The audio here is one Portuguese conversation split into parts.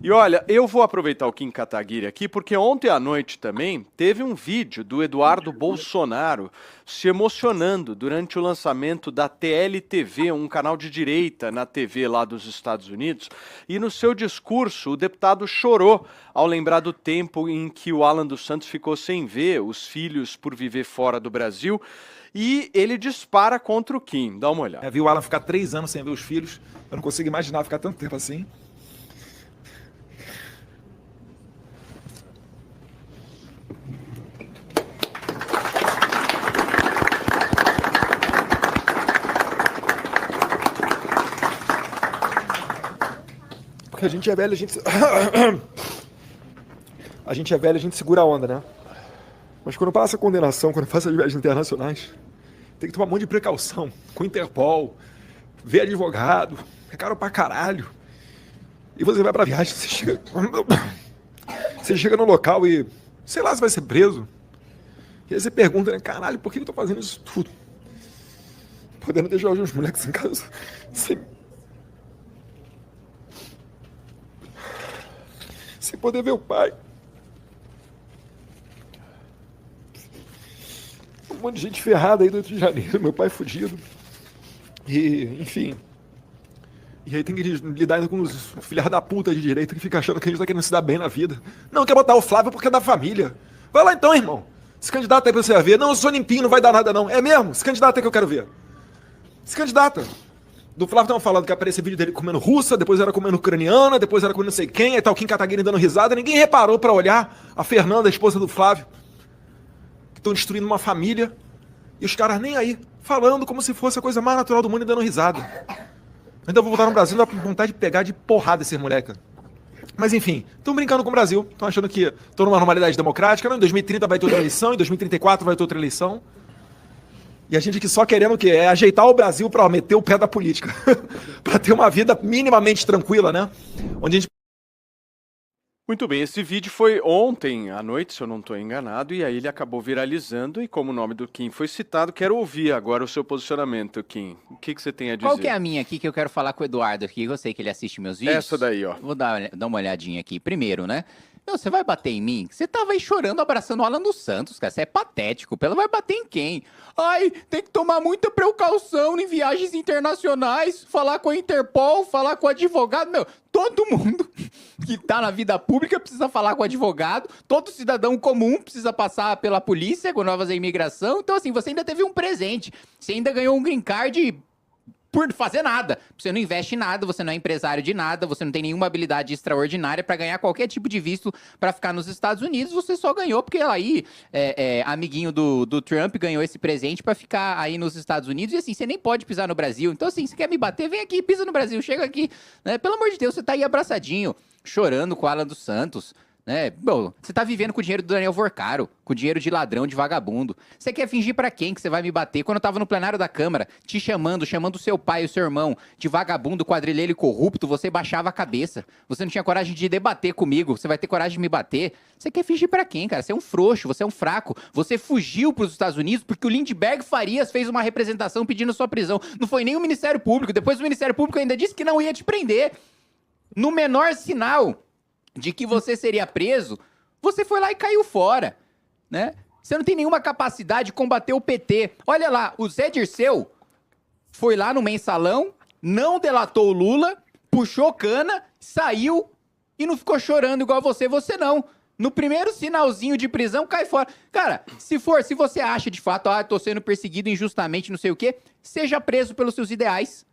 E olha, eu vou aproveitar o Kim Kataguiri aqui, porque ontem à noite também teve um vídeo do Eduardo Bolsonaro se emocionando durante o lançamento da TLTV, um canal de direita na TV lá dos Estados Unidos. E no seu discurso, o deputado chorou ao lembrar do tempo em que o Alan dos Santos ficou sem ver os filhos por viver fora do Brasil. E ele dispara contra o Kim. Dá uma olhada. Vi o Alan ficar 3 anos sem ver os filhos. Eu não consigo imaginar ficar tanto tempo assim. Porque a gente é velho, a gente... A gente é velho, a gente segura a onda, né? Mas quando passa a condenação, quando passa as viagens internacionais, tem que tomar um monte de precaução. Com o Interpol, ver advogado, é caro pra caralho. E você vai pra viagem, você chega no local e, sei lá, você vai ser preso. E aí você pergunta, né, caralho, por que eu tô fazendo isso tudo? Podendo deixar os meus moleques em casa sem poder ver o pai. Um monte de gente ferrada aí do Rio de Janeiro, meu pai fudido. E, enfim. E aí tem que lidar ainda com os filhos da puta de direita que fica achando que a gente tá querendo se dar bem na vida. Não, quer botar o Flávio porque é da família. Vai lá então, irmão. Se candidata aí pra você ver. Não, eu sou limpinho, não vai dar nada não. É mesmo? Se candidata aí que eu quero ver. Se candidata. Do Flávio estavam falando que aparecia vídeo dele comendo russa, depois era comendo ucraniana, depois era comendo não sei quem, aí tá o Kim Kataguiri dando risada. Ninguém reparou pra olhar a Fernanda, a esposa do Flávio, que estão destruindo uma família, e os caras nem aí, falando como se fosse a coisa mais natural do mundo e dando risada. Ainda vou voltar no Brasil, dá vontade de pegar de porrada esses moleca. Mas enfim, estão brincando com o Brasil, estão achando que estão numa normalidade democrática, não, em 2030 vai ter outra eleição, em 2034 vai ter outra eleição. E a gente aqui só querendo o quê? É ajeitar o Brasil para meter o pé da política. Para ter uma vida minimamente tranquila, né? Onde a gente... Muito bem, esse vídeo foi ontem à noite, se eu não estou enganado, e aí ele acabou viralizando, e como o nome do Kim foi citado, quero ouvir agora o seu posicionamento, Kim. O que você tem a dizer? Qual que é a minha aqui que eu quero falar com o Eduardo aqui? Eu sei que ele assiste meus vídeos. Essa daí, ó. Vou dar uma olhadinha aqui. Primeiro, né? Não, você vai bater em mim? Você tava aí chorando, abraçando o Alan dos Santos, cara. Você é patético. Ela vai bater em quem? Ai, tem que tomar muita precaução em viagens internacionais, falar com a Interpol, falar com o advogado. Meu, todo mundo que tá na vida pública precisa falar com o advogado. Todo cidadão comum precisa passar pela polícia quando vai fazer imigração. Então, assim, você ainda teve um presente. Você ainda ganhou um green card por fazer nada. Você não investe em nada, você não é empresário de nada, você não tem nenhuma habilidade extraordinária pra ganhar qualquer tipo de visto pra ficar nos Estados Unidos, você só ganhou porque aí, amiguinho do Trump ganhou esse presente pra ficar aí nos Estados Unidos, e assim, você nem pode pisar no Brasil. Então assim, você quer me bater? Vem aqui, pisa no Brasil, chega aqui, né? Pelo amor de Deus, você tá aí abraçadinho, chorando com o Alan dos Santos, né? Bom, você tá vivendo com o dinheiro do Daniel Vorcaro, com o dinheiro de ladrão, de vagabundo. Você quer fingir pra quem que você vai me bater? Quando eu tava no plenário da Câmara, te chamando o seu pai e o seu irmão de vagabundo, quadrilheiro e corrupto, você baixava a cabeça. Você não tinha coragem de debater comigo, você vai ter coragem de me bater. Você quer fingir pra quem, cara? Você é um frouxo, você é um fraco. Você fugiu pros Estados Unidos porque o Lindbergh Farias fez uma representação pedindo sua prisão. Não foi nem o Ministério Público. Depois o Ministério Público ainda disse que não ia te prender. No menor sinal de que você seria preso, você foi lá e caiu fora, né? Você não tem nenhuma capacidade de combater o PT. Olha lá, o Zé Dirceu foi lá no mensalão, não delatou o Lula, puxou cana, saiu e não ficou chorando igual você não. No primeiro sinalzinho de prisão, cai fora. Cara, se você acha de fato, tô sendo perseguido injustamente, não sei o quê, seja preso pelos seus ideais,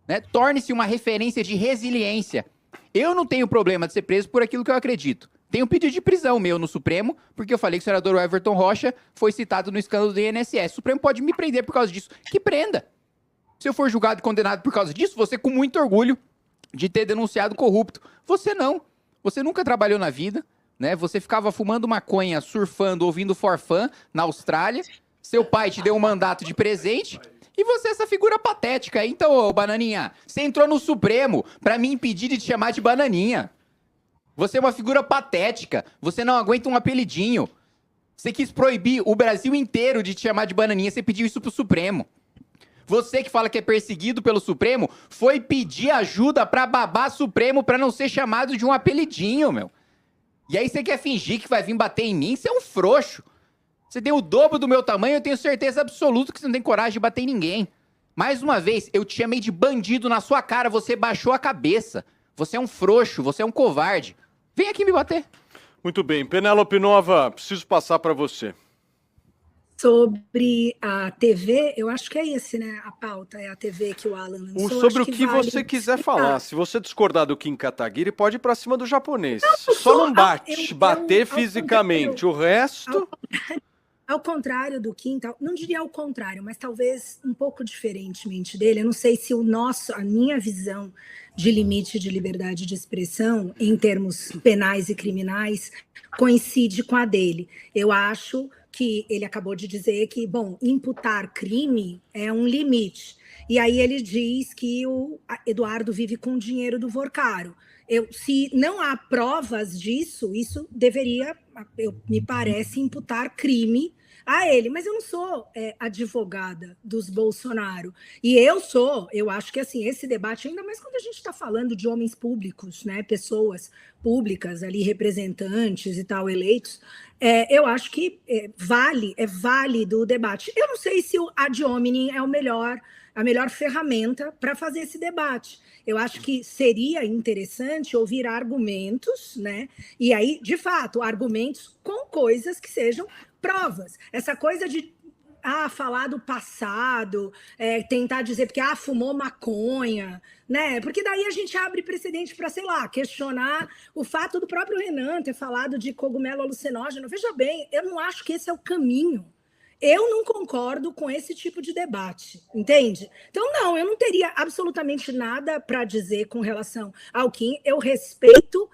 né? Torne-se uma referência de resiliência. Eu não tenho problema de ser preso por aquilo que eu acredito. Tem um pedido de prisão meu no Supremo, porque eu falei que o senador Everton Rocha foi citado no escândalo do INSS. O Supremo pode me prender por causa disso. Que prenda! Se eu for julgado e condenado por causa disso, você com muito orgulho de ter denunciado corrupto. Você não. Você nunca trabalhou na vida, né? Você ficava fumando maconha, surfando, ouvindo forfã na Austrália. Seu pai te deu um mandato de presente. E você é essa figura patética. Então, ô Bananinha, você entrou no Supremo pra me impedir de te chamar de Bananinha. Você é uma figura patética. Você não aguenta um apelidinho. Você quis proibir o Brasil inteiro de te chamar de Bananinha. Você pediu isso pro Supremo. Você que fala que é perseguido pelo Supremo, foi pedir ajuda pra babá Supremo pra não ser chamado de um apelidinho, meu. E aí você quer fingir que vai vir bater em mim? Você é um frouxo. Você tem o dobro do meu tamanho, eu tenho certeza absoluta que você não tem coragem de bater em ninguém. Mais uma vez, eu te chamei de bandido na sua cara, você baixou a cabeça. Você é um frouxo, você é um covarde. Vem aqui me bater. Muito bem. Penélope Nova, preciso passar para você. Sobre a TV, eu acho que é esse, né? A pauta é a TV que o Alan lançou. Sobre o que você quiser falar. Se você discordar do Kim Kataguiri, pode ir para cima do japonês. Só não bate, bater fisicamente. O resto... Ao contrário do Kim, não diria ao contrário, mas talvez um pouco diferentemente dele. Eu não sei se a minha visão de limite de liberdade de expressão, em termos penais e criminais, coincide com a dele. Eu acho que ele acabou de dizer que, bom, imputar crime é um limite. E aí ele diz que o Eduardo vive com o dinheiro do Vorcaro. Se não há provas disso, isso deveria, me parece, imputar crime a ele. Mas eu não sou advogada dos Bolsonaro. E eu acho que assim, esse debate, ainda mais quando a gente está falando de homens públicos, né, pessoas públicas ali, representantes e tal, eleitos, eu acho que é válido o debate. Eu não sei se o ad hominem é a melhor ferramenta para fazer esse debate. Eu acho que seria interessante ouvir argumentos, né? E aí, de fato, argumentos com coisas que sejam provas. Essa coisa de falar do passado, tentar dizer porque fumou maconha, né? Porque daí a gente abre precedente para, sei lá, questionar o fato do próprio Renan ter falado de cogumelo alucinógeno. Veja bem, eu não acho que esse é o caminho. Eu não concordo com esse tipo de debate, entende? Então, não, eu não teria absolutamente nada para dizer com relação ao Kim. Eu respeito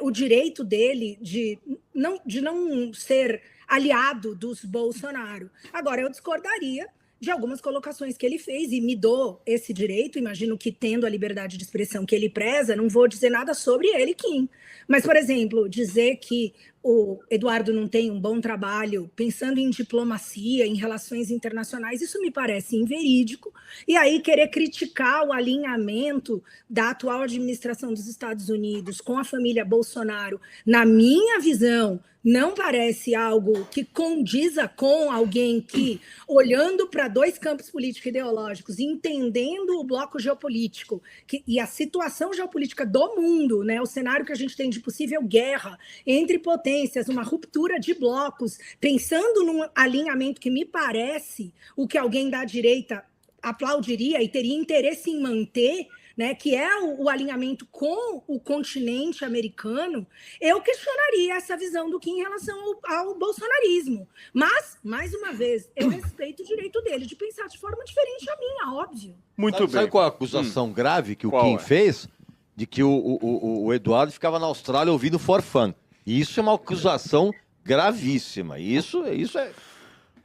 o direito dele de não ser aliado dos Bolsonaro. Agora, eu discordaria de algumas colocações que ele fez e me dou esse direito. Imagino que, tendo a liberdade de expressão que ele preza, não vou dizer nada sobre ele, Kim. Mas, por exemplo, dizer que o Eduardo não tem um bom trabalho pensando em diplomacia, em relações internacionais, isso me parece inverídico. E aí querer criticar o alinhamento da atual administração dos Estados Unidos com a família Bolsonaro, na minha visão, não parece algo que condiza com alguém que, olhando para dois campos político-ideológicos, entendendo o bloco geopolítico e a situação geopolítica do mundo, né, o cenário que a gente tem de possível guerra entre potências, uma ruptura de blocos, pensando num alinhamento que me parece o que alguém da direita aplaudiria e teria interesse em manter, né, que é o alinhamento com o continente americano, eu questionaria essa visão do Kim em relação ao bolsonarismo. Mas, mais uma vez, eu respeito o direito dele de pensar de forma diferente da minha, óbvio. Muito bem. Sabe qual a acusação grave que o Kim fez? De que o Eduardo ficava na Austrália ouvindo For Fun. E isso é uma acusação gravíssima. Isso é...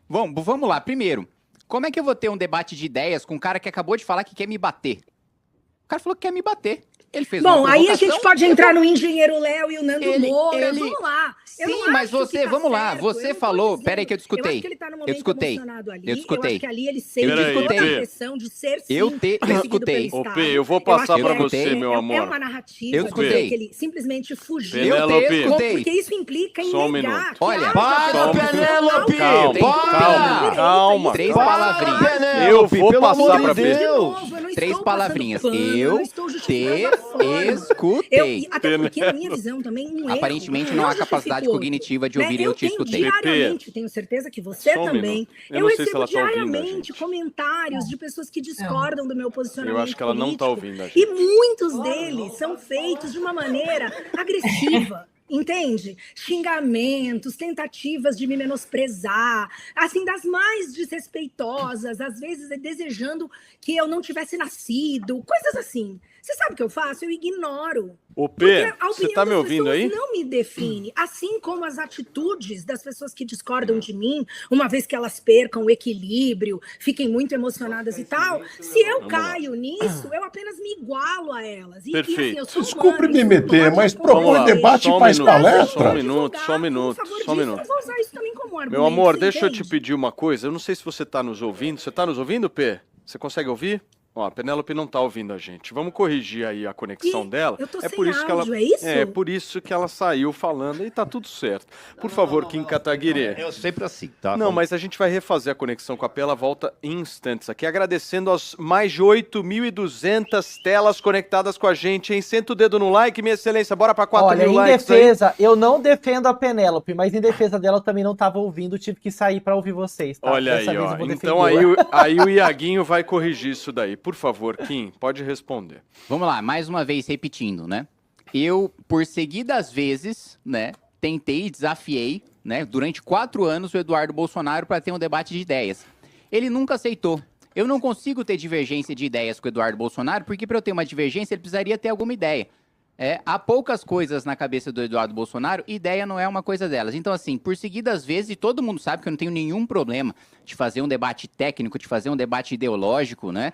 Vamos lá. Primeiro, como é que eu vou ter um debate de ideias com um cara que acabou de falar que quer me bater? O cara falou que quer me bater. Ele fez uma provocação. Aí a gente pode entrar no Engenheiro Léo e o Nando Moura. Vamos lá. Sim, mas você, vamos lá. Você falou... Peraí que eu discutei. Eu acho que ele tá no momento Eu escutei. emocionado ali. Eu escutei. Eu acho que ali ele sente toda a pressão de ser, sim, escutei. pelo Ô, Estado. P, eu vou passar para você, meu É amor. uma narrativa Eu escutei. que ele simplesmente fugiu. Penélope. Porque isso implica em Só um negar. minuto. que Olha, Para, Penélope! Calma. Três palavrinhas. Eu vou pelo passar amor para de P. Deus. Três palavrinhas. Eu te escutei. Até porque, na minha visão, também um erro. Aparentemente não há capacidade cognitiva de ouvir eu te escutei. Diariamente, tenho certeza que você Só um também. minuto. Eu Eu não sei se recebo ela tá ouvindo a diariamente gente. comentários de pessoas que discordam do meu posicionamento Eu acho que ela não tá político, ouvindo a gente. E muitos deles são feitos de uma maneira agressiva. Entende? Xingamentos, tentativas de me menosprezar, assim, das mais desrespeitosas, às vezes desejando que eu não tivesse nascido, coisas assim. Você sabe o que eu faço? Eu ignoro. Ô, P, Porque a você opinião tá me das ouvindo pessoas aí? não me define, assim como as atitudes das pessoas que discordam de mim, uma vez que elas percam o equilíbrio, fiquem muito emocionadas e tal, se eu caio nisso, eu apenas me igualo a elas. E assim, eu sou Desculpe humana, me isso meter, pode mas acontecer. propõe debate Só um e faz minuto, palestra. só um minuto. Eu vou usar isso também como argumento. Meu amor, deixa eu te entende? pedir uma coisa. Eu não sei se você tá nos ouvindo. Você tá nos ouvindo, P? Você consegue ouvir? Ó, a Penélope não tá ouvindo a gente. Vamos corrigir aí a conexão dela. Eu tô É sem por isso áudio, que é isso? É por isso que ela saiu falando e tá tudo certo. Por favor, Kim Kataguiri. Eu sempre assim, tá? Não, mas a gente vai refazer a conexão com a Pela, volta em instantes aqui, agradecendo aos mais de 8.200 telas conectadas com a gente, hein? Senta o dedo no like, minha excelência, bora pra 4 Olha, mil em likes defesa, eu não defendo a Penélope, mas em defesa dela eu também não tava ouvindo, tive que sair pra ouvir vocês, tá? Olha Dessa aí, vez ó. eu vou Então aí o Iaguinho vai corrigir isso daí. Por favor, Kim, pode responder. Vamos lá, mais uma vez repetindo, né? Eu, por seguidas vezes, né, tentei, desafiei, né, durante 4 anos o Eduardo Bolsonaro para ter um debate de ideias. Ele nunca aceitou. Eu não consigo ter divergência de ideias com o Eduardo Bolsonaro, porque para eu ter uma divergência ele precisaria ter alguma ideia. Há poucas coisas na cabeça do Eduardo Bolsonaro, ideia não é uma coisa delas. Então, assim, por seguidas vezes, e todo mundo sabe que eu não tenho nenhum problema de fazer um debate técnico, de fazer um debate ideológico, né?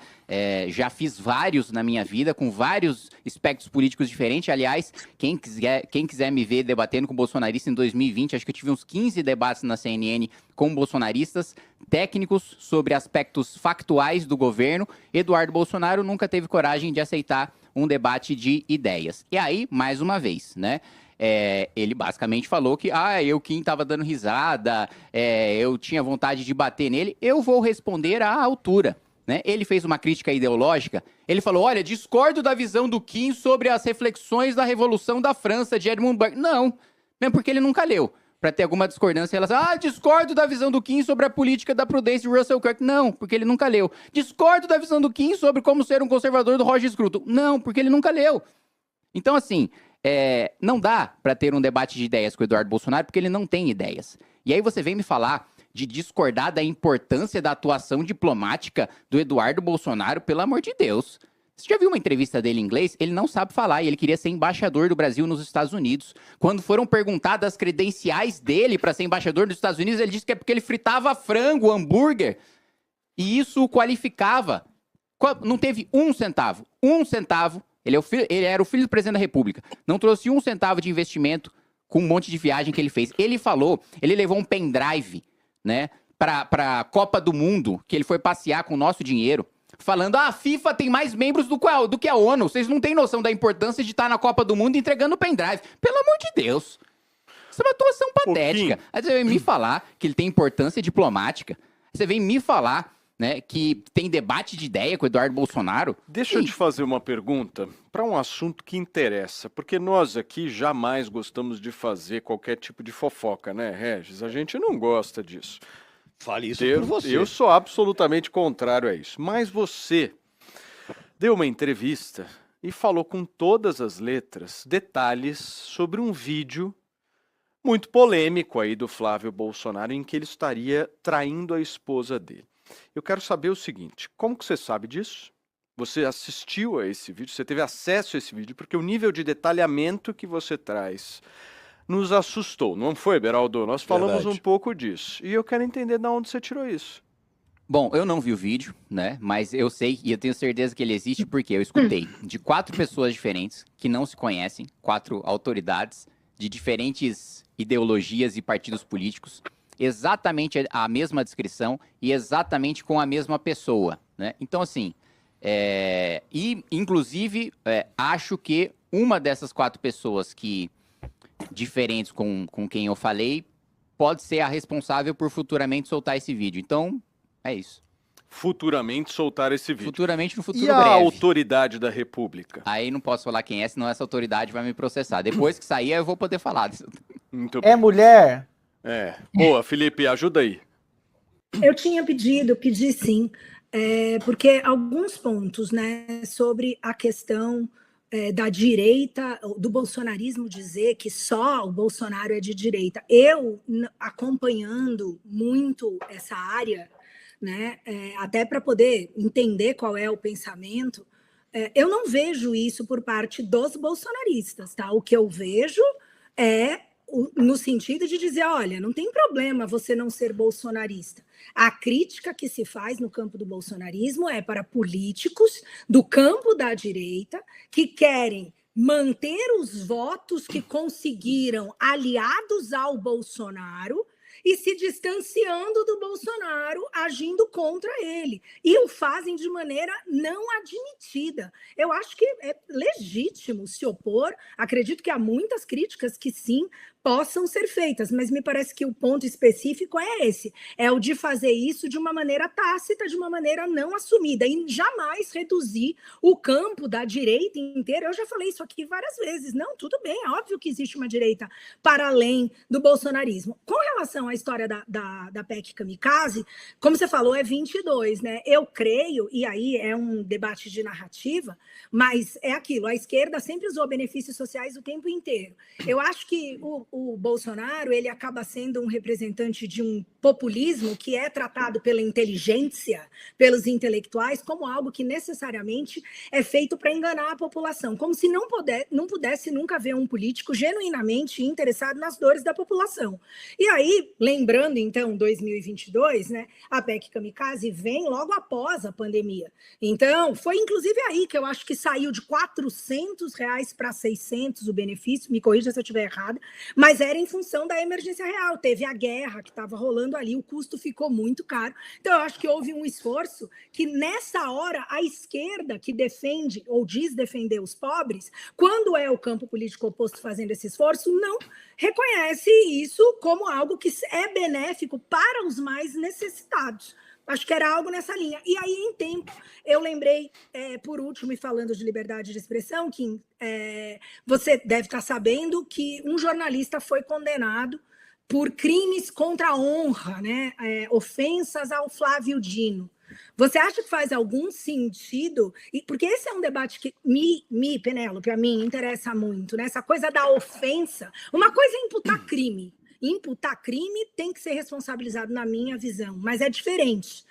Já fiz vários na minha vida, com vários espectros políticos diferentes. Aliás, quem quiser me ver debatendo com bolsonarista em 2020, acho que eu tive uns 15 debates na CNN com bolsonaristas, técnicos sobre aspectos factuais do governo. Eduardo Bolsonaro nunca teve coragem de aceitar um debate de ideias. E aí, mais uma vez, né? Ele basicamente falou que, eu Kim tava dando risada, eu tinha vontade de bater nele. Eu vou responder à altura, né? Ele fez uma crítica ideológica. Ele falou, olha, discordo da visão do Kim sobre as reflexões da Revolução da França, de Edmund Burke. Não, mesmo porque ele nunca leu. Para ter alguma discordância em relação... discordo da visão do Kim sobre a política da prudência de Russell Kirk. Não, porque ele nunca leu. Discordo da visão do Kim sobre como ser um conservador do Roger Scruton. Não, porque ele nunca leu. Então, assim, não dá para ter um debate de ideias com o Eduardo Bolsonaro, porque ele não tem ideias. E aí você vem me falar de discordar da importância da atuação diplomática do Eduardo Bolsonaro, pelo amor de Deus. Você já viu uma entrevista dele em inglês? Ele não sabe falar e ele queria ser embaixador do Brasil nos Estados Unidos. Quando foram perguntadas as credenciais dele para ser embaixador dos Estados Unidos, ele disse que é porque ele fritava frango, hambúrguer. E isso o qualificava. Não teve um centavo. Ele era o filho do presidente da República. Não trouxe um centavo de investimento com um monte de viagem que ele fez. Ele levou um pendrive, né, para a Copa do Mundo, que ele foi passear com o nosso dinheiro. Falando, a FIFA tem mais membros do que a ONU. Vocês não têm noção da importância de estar na Copa do Mundo entregando o pendrive. Pelo amor de Deus. Isso é uma atuação patética. Aí você vem me falar que ele tem importância diplomática. Você vem me falar, né, que tem debate de ideia com o Eduardo Bolsonaro. Deixa eu te fazer uma pergunta para um assunto que interessa, porque nós aqui jamais gostamos de fazer qualquer tipo de fofoca, né, Regis? A gente não gosta disso. Fale isso por você. Eu sou absolutamente contrário a isso. Mas você deu uma entrevista e falou com todas as letras detalhes sobre um vídeo muito polêmico aí do Flávio Bolsonaro em que ele estaria traindo a esposa dele. Eu quero saber o seguinte, como que você sabe disso? Você assistiu a esse vídeo? Você teve acesso a esse vídeo? Porque o nível de detalhamento que você traz nos assustou, não foi, Beraldo? Nós falamos um pouco disso. E eu quero entender de onde você tirou isso. Bom, eu não vi o vídeo, né? Mas eu sei e eu tenho certeza que ele existe porque eu escutei de 4 pessoas diferentes que não se conhecem, 4 autoridades de diferentes ideologias e partidos políticos, exatamente a mesma descrição e exatamente com a mesma pessoa, né? Então, assim, inclusive, acho que uma dessas 4 pessoas diferentes com quem eu falei, pode ser a responsável por futuramente soltar esse vídeo. Então, é isso. Futuramente soltar esse vídeo. Futuramente, no futuro breve. E a breve. autoridade da República? Aí não posso falar quem é, senão essa autoridade vai me processar. Depois que sair, eu vou poder falar disso. Muito bem. É mulher? Boa, Felipe, ajuda aí. Eu tinha pedi sim, porque alguns pontos, né, sobre a questão da direita, do bolsonarismo dizer que só o Bolsonaro é de direita. Eu, acompanhando muito essa área, né, até para poder entender qual é o pensamento, eu não vejo isso por parte dos bolsonaristas, tá? O que eu vejo no sentido de dizer, olha, não tem problema você não ser bolsonarista. A crítica que se faz no campo do bolsonarismo é para políticos do campo da direita que querem manter os votos que conseguiram aliados ao Bolsonaro e se distanciando do Bolsonaro, agindo contra ele. E o fazem de maneira não admitida. Eu acho que é legítimo se opor. Acredito que há muitas críticas que sim possam ser feitas, mas me parece que o ponto específico é esse, é o de fazer isso de uma maneira tácita, de uma maneira não assumida, e jamais reduzir o campo da direita inteira. Eu já falei isso aqui várias vezes. Não, tudo bem, é óbvio que existe uma direita para além do bolsonarismo. Com relação à história da PEC Kamikaze, como você falou, é 22, né? Eu creio, e aí é um debate de narrativa, mas é aquilo, a esquerda sempre usou benefícios sociais o tempo inteiro. Eu acho que o Bolsonaro, ele acaba sendo um representante de um populismo que é tratado pela inteligência, pelos intelectuais, como algo que necessariamente é feito para enganar a população, como se não pudesse nunca haver um político genuinamente interessado nas dores da população. E aí, lembrando então 2022, né, a PEC Kamikaze vem logo após a pandemia. Então, foi inclusive aí que eu acho que saiu de R$400 para 600 o benefício, me corrija se eu estiver errada, mas era em função da emergência real. Teve a guerra que estava rolando ali, o custo ficou muito caro. Então, eu acho que houve um esforço que, nessa hora, a esquerda que defende ou diz defender os pobres, quando é o campo político oposto fazendo esse esforço, não reconhece isso como algo que é benéfico para os mais necessitados. Acho que era algo nessa linha. E aí, em tempo, eu lembrei, por último, e falando de liberdade de expressão, Kim, você deve estar sabendo que um jornalista foi condenado por crimes contra a honra, né? Ofensas ao Flávio Dino. Você acha que faz algum sentido? Porque esse é um debate que Penélope, a mim, interessa muito, né? Essa coisa da ofensa. Uma coisa é imputar crime. Imputar crime tem que ser responsabilizado, na minha visão, mas é diferente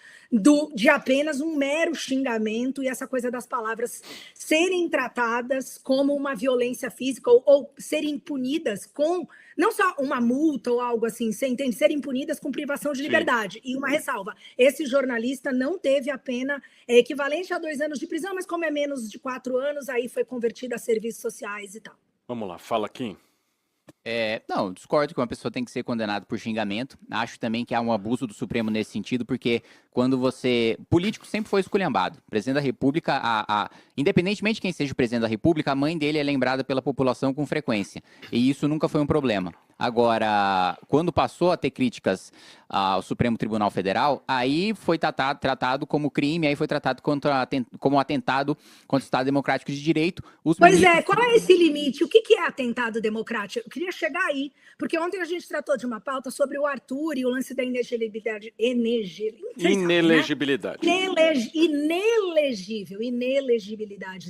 de apenas um mero xingamento e essa coisa das palavras serem tratadas como uma violência física ou serem punidas com, não só uma multa ou algo assim, você entende? Serem punidas com privação de liberdade. E uma ressalva, esse jornalista não teve a pena equivalente a 2 anos de prisão, mas como é menos de 4 anos, aí foi convertido a serviços sociais e tal. Vamos lá, fala, Kim. Não, discordo que uma pessoa tem que ser condenada por xingamento. Acho também que há um abuso do Supremo nesse sentido, porque quando político sempre foi esculhambado. O presidente da República, independentemente de quem seja o presidente da República, a mãe dele é lembrada pela população com frequência. E isso nunca foi um problema. Agora, quando passou a ter críticas ao Supremo Tribunal Federal, aí foi tratado como crime, aí foi tratado como atentado contra o Estado Democrático de Direito. Qual é esse limite? O que é atentado democrático? Eu queria chegar aí, porque ontem a gente tratou de uma pauta sobre o Arthur e o lance da inelegibilidade. Inelegibilidade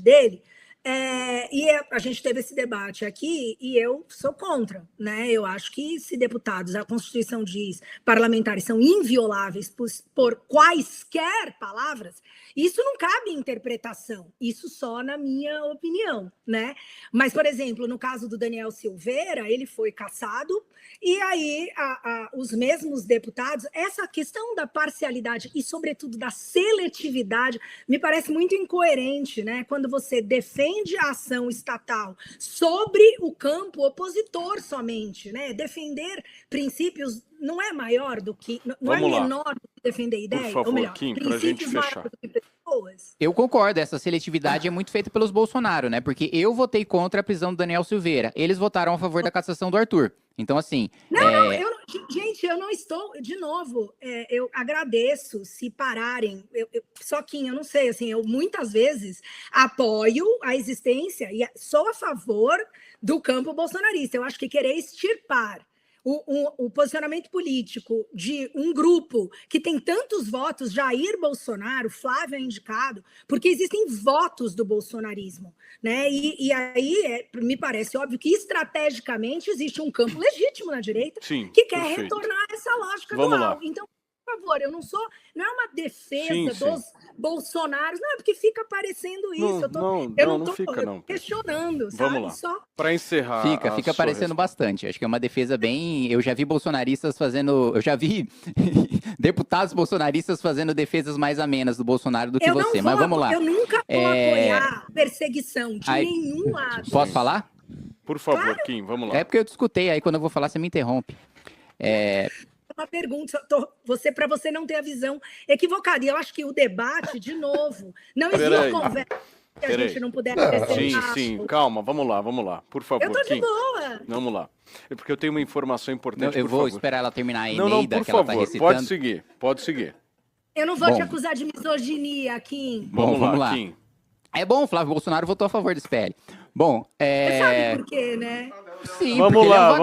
dele. E a gente teve esse debate aqui e eu sou contra, né? Eu acho que se deputados, a Constituição diz, parlamentares são invioláveis por quaisquer palavras, isso não cabe interpretação, isso só na minha opinião, né? Mas, por exemplo, no caso do Daniel Silveira, ele foi cassado e aí os mesmos deputados, essa questão da parcialidade e, sobretudo, da seletividade, me parece muito incoerente, né? Quando você defende a ação estatal sobre o campo opositor somente, né? Defender princípios não é maior do que, não é menor do que defender ideia, por favor, ou melhor, Kim, pra gente fechar. Do que pessoas. Eu concordo, essa seletividade é muito feita pelos Bolsonaro, né? Porque eu votei contra a prisão do Daniel Silveira, eles votaram a favor da cassação do Arthur. Então, assim... Gente, eu não estou... De novo, eu agradeço se pararem. Só que eu não sei, assim, eu muitas vezes apoio a existência e sou a favor do campo bolsonarista. Eu acho que querer extirpar o posicionamento político de um grupo que tem tantos votos, Jair Bolsonaro, Flávio é indicado, porque existem votos do bolsonarismo, né? E aí me parece óbvio que estrategicamente existe um campo legítimo na direita que quer retornar essa lógica dual. Então, por favor, não é uma defesa dos bolsonaros, não, é porque fica parecendo isso. Eu não estou questionando, sabe? Vamos lá. Só... Para encerrar. Fica parecendo bastante. Acho que é uma defesa bem... Eu já vi bolsonaristas fazendo... Eu já vi deputados bolsonaristas fazendo defesas mais amenas do Bolsonaro do que você. Mas vamos lá. Eu nunca vou apoiar perseguição de nenhum lado. Posso falar? Por favor, Kim, vamos lá. É porque eu te escutei, aí quando eu vou falar você me interrompe. uma pergunta, para você não ter a visão equivocada. E eu acho que o debate, de novo, não existe conversa que a gente não puder acrescentar. Sim, calma, vamos lá, por favor. Eu tô de boa. Vamos lá. É porque eu tenho uma informação importante, Eu vou esperar ela terminar a Eneida, não, por que ela tá favor, recitando. pode seguir. Eu não vou te acusar de misoginia, Kim. Vamos lá, Kim. É bom, Flávio Bolsonaro votou a favor desse PL. Bom, Você sabe por quê, né? Sim, vamos lá.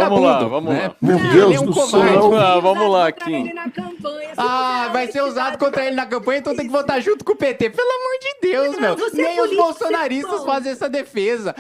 Meu Deus ele é um do covarde. céu. Vamos lá, Kim. Kim. Vai ser usado contra ele na campanha, então tem que votar junto com o PT. Pelo amor de Deus, Não, meu. você Nem é os político, bolsonaristas você é fazem essa defesa.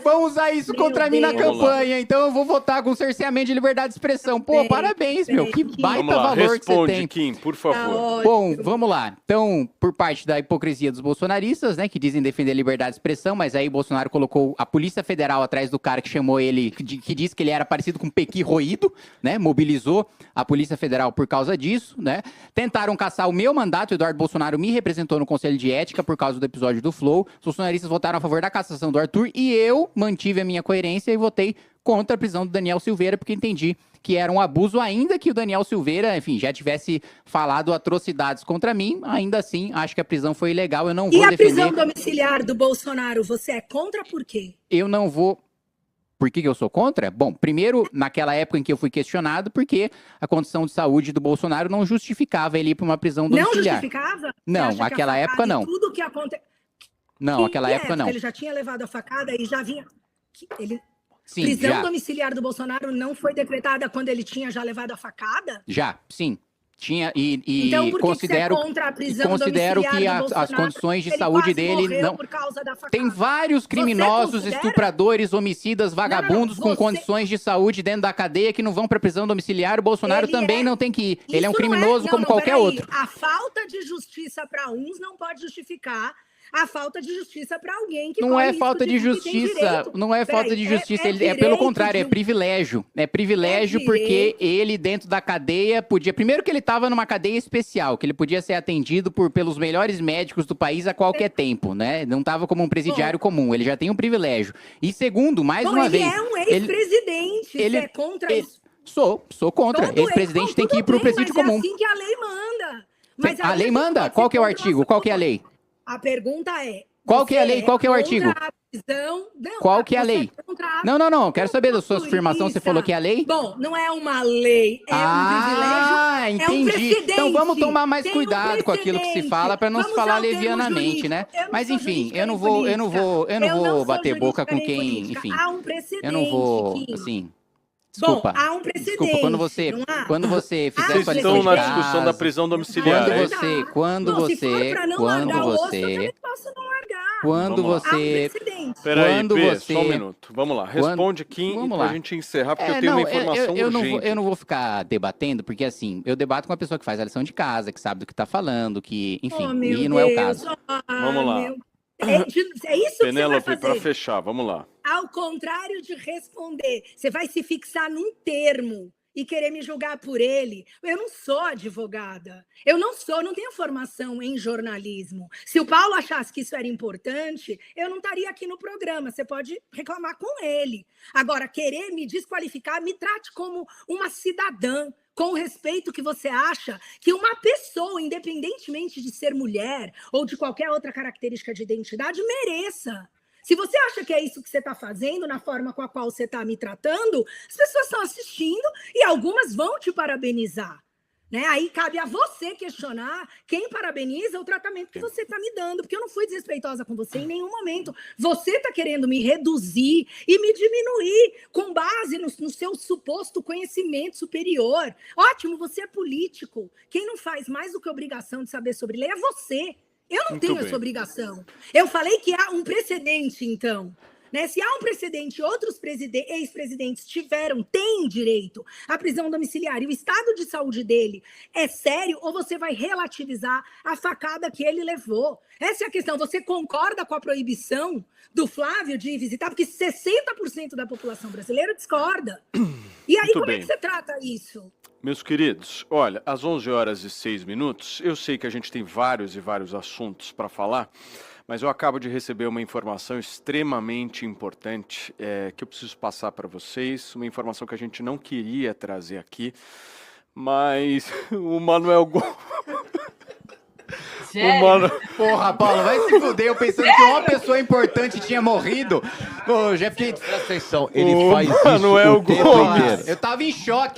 Vão usar isso Meu contra mim na Deus. campanha, então eu vou votar com cerceamento de liberdade de expressão. Pô, parabéns, meu. Que baita Vamos lá, valor que você responde, tem. Kim, por favor. Bom, vamos lá. Então, por parte da hipocrisia dos bolsonaristas, né, que dizem defender a liberdade de expressão, mas aí Bolsonaro colocou a Polícia Federal atrás do cara que chamou ele, que disse que ele era parecido com um pequi roído, né, mobilizou a Polícia Federal por causa disso, né. Tentaram caçar o meu mandato, o Eduardo Bolsonaro me representou no Conselho de Ética por causa do episódio do Flow. Os bolsonaristas votaram a favor da cassação do Arthur e eu mantive a minha coerência e votei contra a prisão do Daniel Silveira, porque entendi que era um abuso, ainda que o Daniel Silveira, enfim, já tivesse falado atrocidades contra mim, ainda assim, acho que a prisão foi ilegal, eu não vou defender... E a prisão domiciliar do Bolsonaro, você é contra por quê? Eu não vou... Por que eu sou contra? Bom, primeiro, naquela época em que eu fui questionado, porque a condição de saúde do Bolsonaro não justificava ele ir para uma prisão domiciliar. Não justificava? Não, naquela época não. Tudo que acontece... Não, naquela época não. Ele já tinha levado a facada e já vinha... Sim, prisão já. domiciliar do Bolsonaro não foi decretada quando ele tinha já levado a facada? Já, sim. Tinha então, por que considero, você é contra a prisão considero que domiciliar do as condições de saúde dele não. Por causa da facada? Tem vários criminosos, estupradores, homicidas, vagabundos com condições de saúde dentro da cadeia que não vão para prisão domiciliar. O Bolsonaro também não tem que ir. Ele é um criminoso como qualquer outro. A falta de justiça para uns não pode justificar a falta de justiça para alguém que não é falta de justiça, não é falta de justiça, é pelo contrário, é privilégio. É privilégio porque ele dentro da cadeia podia, primeiro que ele estava numa cadeia especial, que ele podia ser atendido pelos melhores médicos do país a qualquer tempo, né? Não estava como um presidiário comum, ele já tem um privilégio. E segundo, mais uma vez, ele é um ex-presidente, ele é contra isso. Sou contra. Ex-presidente tem que ir pro presídio comum. É assim que a lei manda. Mas a lei manda? Qual que é o artigo? Qual que é a lei? A pergunta é... Qual que é a lei? Qual que é o artigo? Qual que é a lei? Não. Quero saber da sua afirmação. Você falou que é a lei? Bom, não é uma lei, é um privilégio. Entendi. É um então vamos tomar mais cuidado com aquilo que se fala para não se falar levianamente, né? Mas enfim, eu não vou bater boca com quem, enfim. Há um precedente. Eu não vou, assim. Desculpa. Bom, há um precedente. Desculpa, quando você fizer Vocês estão na discussão da prisão domiciliar. Quando você Peraí, só um minuto. Vamos lá. Responde, Kim, pra gente encerrar, porque eu tenho uma informação urgente. Eu não vou ficar debatendo, porque assim, eu debato com uma pessoa que faz a lição de casa, que sabe do que tá falando, que, enfim, e não é o caso. Vamos lá. É isso que Penélope, você vai fazer. para fechar, vamos lá. Ao contrário de responder, você vai se fixar num termo e querer me julgar por ele. Eu não sou advogada. Não tenho formação em jornalismo. Se o Paulo achasse que isso era importante, eu não estaria aqui no programa. Você pode reclamar com ele. Agora, querer me desqualificar, me trate como uma cidadã, com o respeito que você acha que uma pessoa, independentemente de ser mulher ou de qualquer outra característica de identidade, mereça. Se você acha que é isso que você está fazendo, na forma com a qual você está me tratando, as pessoas estão assistindo e algumas vão te parabenizar. Né? Aí cabe a você questionar quem parabeniza o tratamento que você está me dando, porque eu não fui desrespeitosa com você em nenhum momento. Você está querendo me reduzir e me diminuir com base no seu suposto conhecimento superior. Ótimo, você é político. Quem não faz mais do que obrigação de saber sobre lei é você. Eu não tenho essa obrigação. Eu falei que há um precedente, então. Né? Se há um precedente, outros ex-presidentes têm direito à prisão domiciliar e o estado de saúde dele é sério, ou você vai relativizar a facada que ele levou? Essa é a questão. Você concorda com a proibição do Flávio de visitar? Porque 60% da população brasileira discorda. E aí, como é que você trata isso? Meus queridos, olha, às 11h06, eu sei que a gente tem vários e vários assuntos para falar, mas eu acabo de receber uma informação extremamente importante que eu preciso passar para vocês, uma informação que a gente não queria trazer aqui, Mas o Manuel Gomes... Sério? Porra, Paulo, vai se fuder. Eu pensando que uma pessoa importante tinha morrido. Pô, eu já fiquei... Presta atenção, ele O faz isso Manuel o tempo Gomes. inteiro. Eu tava em choque.